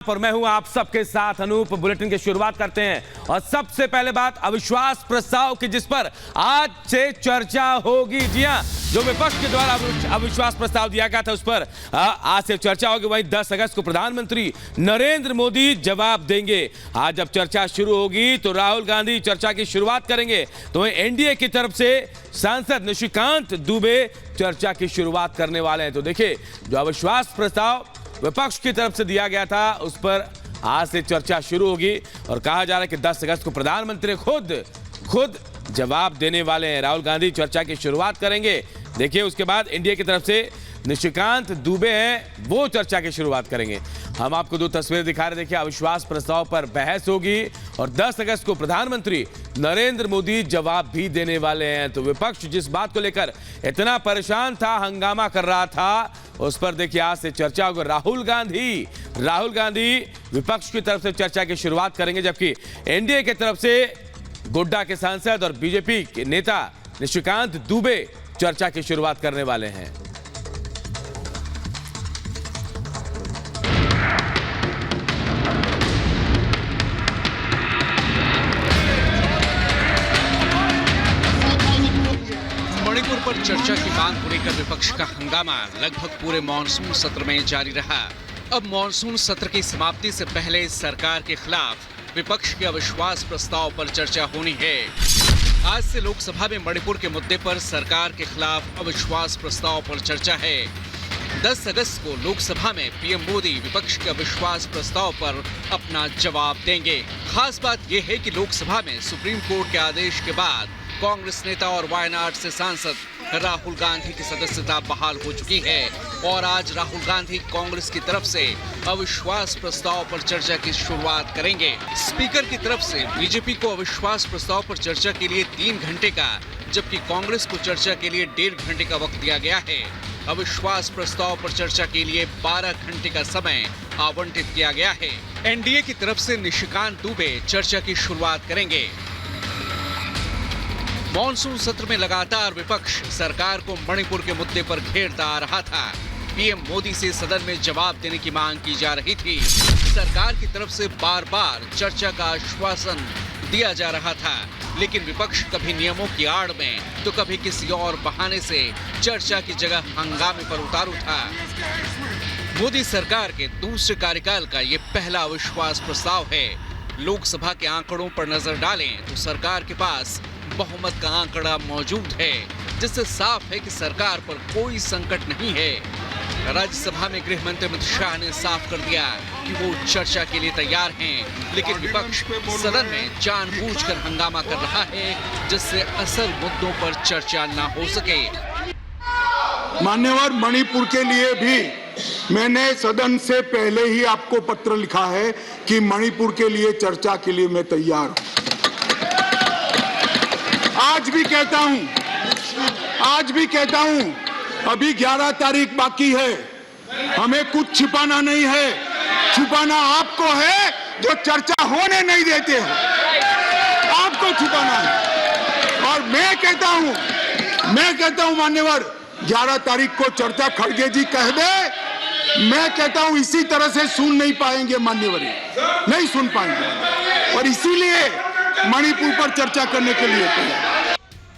और मैं हूं आप सबके साथ अनूप। बुलेटिन की शुरुआत करते हैं और सबसे पहले बात अविश्वास प्रस्ताव की, जिस पर आज से चर्चा होगी। जी हां, जो विपक्ष के द्वारा अविश्वास प्रस्ताव दिया गया था उस पर आज से चर्चा होगी। वहीं 10 अगस्त को प्रधानमंत्री नरेंद्र मोदी जवाब देंगे। आज जब चर्चा शुरू होगी तो राहुल गांधी चर्चा की शुरुआत करेंगे, तो वहीं एनडीए की तरफ से सांसद निशिकांत दुबे चर्चा की शुरुआत करने वाले हैं। तो देखिए, जो अविश्वास प्रस्ताव विपक्ष की तरफ से दिया गया था उस पर आज से चर्चा शुरू होगी और कहा जा रहा है कि 10 अगस्त को प्रधानमंत्री खुद जवाब देने वाले हैं। राहुल गांधी चर्चा की शुरुआत करेंगे। देखिए, उसके बाद इंडिया की तरफ से निशिकांत दुबे हैं, वो चर्चा की शुरुआत करेंगे। हम आपको दो तस्वीरें दिखा रहे। देखिए, अविश्वास प्रस्ताव पर बहस होगी और 10 अगस्त को प्रधानमंत्री नरेंद्र मोदी जवाब भी देने वाले हैं। तो विपक्ष जिस बात को लेकर इतना परेशान था, हंगामा कर रहा था, उस पर देखिए आज से चर्चा होगी। राहुल गांधी विपक्ष की तरफ से चर्चा की शुरुआत करेंगे, जबकि एनडीए की तरफ से गोड्डा के सांसद और बीजेपी के नेता निशिकांत दुबे चर्चा की शुरुआत करने वाले हैं। मणिपुर पर चर्चा की मांग को लेकर विपक्ष का हंगामा लगभग पूरे मॉनसून सत्र में जारी रहा। अब मॉनसून सत्र की समाप्ति से पहले सरकार के खिलाफ विपक्ष के अविश्वास प्रस्ताव पर चर्चा होनी है। आज से लोकसभा में मणिपुर के मुद्दे पर सरकार के खिलाफ अविश्वास प्रस्ताव पर चर्चा है। 10 अगस्त को लोकसभा में पीएम मोदी विपक्ष के अविश्वास प्रस्ताव पर अपना जवाब देंगे। खास बात यह है कि लोकसभा में सुप्रीम कोर्ट के आदेश के बाद कांग्रेस नेता और वायनाड से सांसद राहुल गांधी की सदस्यता बहाल हो चुकी है और आज राहुल गांधी कांग्रेस की तरफ से अविश्वास प्रस्ताव पर चर्चा की शुरुआत करेंगे। स्पीकर की तरफ से बीजेपी को अविश्वास प्रस्ताव पर चर्चा के लिए 3 घंटे का, जबकि कांग्रेस को चर्चा के लिए 1.5 घंटे का वक्त दिया गया है। अविश्वास प्रस्ताव पर चर्चा के लिए 12 घंटे का समय आवंटित किया गया है। एनडीए की तरफ से निशिकांत दुबे चर्चा की शुरुआत करेंगे। मॉनसून सत्र में लगातार विपक्ष सरकार को मणिपुर के मुद्दे पर घेरता आ रहा था। पीएम मोदी से सदन में जवाब देने की मांग की जा रही थी। सरकार की तरफ से बार बार चर्चा का आश्वासन दिया जा रहा था, लेकिन विपक्ष कभी नियमों की आड़ में तो कभी किसी और बहाने से चर्चा की जगह हंगामे पर उतारू था। मोदी सरकार के दूसरे कार्यकाल का ये पहला अविश्वास प्रस्ताव है। लोकसभा के आंकड़ों पर नजर डालें तो सरकार के पास बहुमत का आंकड़ा मौजूद है, जिससे साफ है कि सरकार पर कोई संकट नहीं है। राज्यसभा में गृह मंत्री अमित शाह ने साफ कर दिया कि वो चर्चा के लिए तैयार हैं, लेकिन विपक्ष सदन में जानबूझकर हंगामा कर रहा है, जिससे असल मुद्दों पर चर्चा न हो सके। मान्यवर, मणिपुर के लिए भी मैंने सदन से पहले ही आपको पत्र लिखा है कि मणिपुर के लिए चर्चा के लिए मैं तैयार हूं। आज भी कहता हूं, अभी 11 तारीख बाकी है। हमें कुछ छिपाना नहीं है, छुपाना आपको है जो चर्चा होने नहीं देते हो। आपको छुपाना है। और मैं कहता हूं मान्यवर, 11 तारीख को चर्चा खड़गे जी कह दे, मैं कहता हूं इसी तरह से सुन नहीं पाएंगे मान्यवर, नहीं सुन पाएंगे, और इसीलिए मणिपुर पर चर्चा करने के लिए तैयार।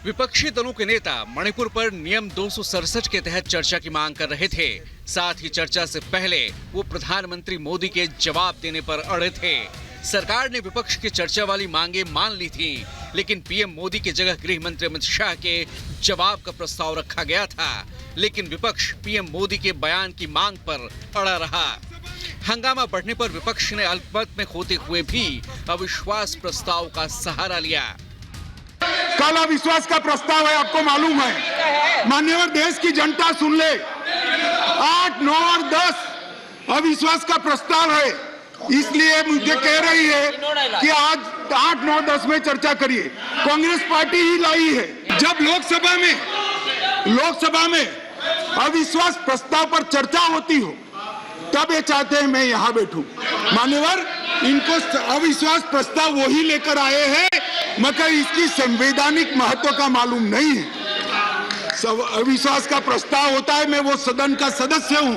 विपक्षी दलों के नेता मणिपुर पर नियम 267 के तहत चर्चा की मांग कर रहे थे। साथ ही चर्चा से पहले वो प्रधानमंत्री मोदी के जवाब देने पर अड़े थे। सरकार ने विपक्ष की चर्चा वाली मांगे मान ली थी, लेकिन पीएम मोदी की जगह गृह मंत्री अमित शाह के जवाब का प्रस्ताव रखा गया था। लेकिन विपक्ष पीएम मोदी के बयान की मांग पर अड़ा रहा। हंगामा बढ़ने पर विपक्ष ने अल्पमत में होते हुए भी अविश्वास प्रस्ताव का सहारा लिया। कल अविश्वास का प्रस्ताव है, आपको मालूम है मान्यवर, देश की जनता सुन ले। 8, 9 और 10 अविश्वास का प्रस्ताव है, इसलिए मुझे कह रही है कि आज 8, 9, 10 में चर्चा करिए। कांग्रेस पार्टी ही लाई है। जब लोकसभा में अविश्वास प्रस्ताव पर चर्चा होती हो, तब ये चाहते हैं मैं यहाँ बैठूं। मान्यवर, इनको अविश्वास प्रस्ताव वही लेकर आए हैं मगर इसकी संवैधानिक महत्व का मालूम नहीं है। अविश्वास का प्रस्ताव होता है, मैं वो सदन का सदस्य हूं,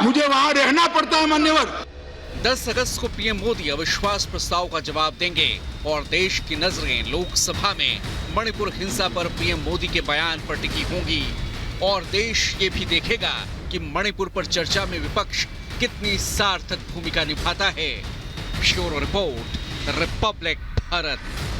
मुझे वहां रहना पड़ता है मान्यवर। 10 अगस्त को पीएम मोदी अविश्वास प्रस्ताव का जवाब देंगे और देश की नजरें लोकसभा में मणिपुर हिंसा पर पीएम मोदी के बयान पर टिकी होंगी और देश ये भी देखेगा कि मणिपुर पर चर्चा में विपक्ष कितनी सार्थक भूमिका निभाता है। Bureau report, Republic Bharat.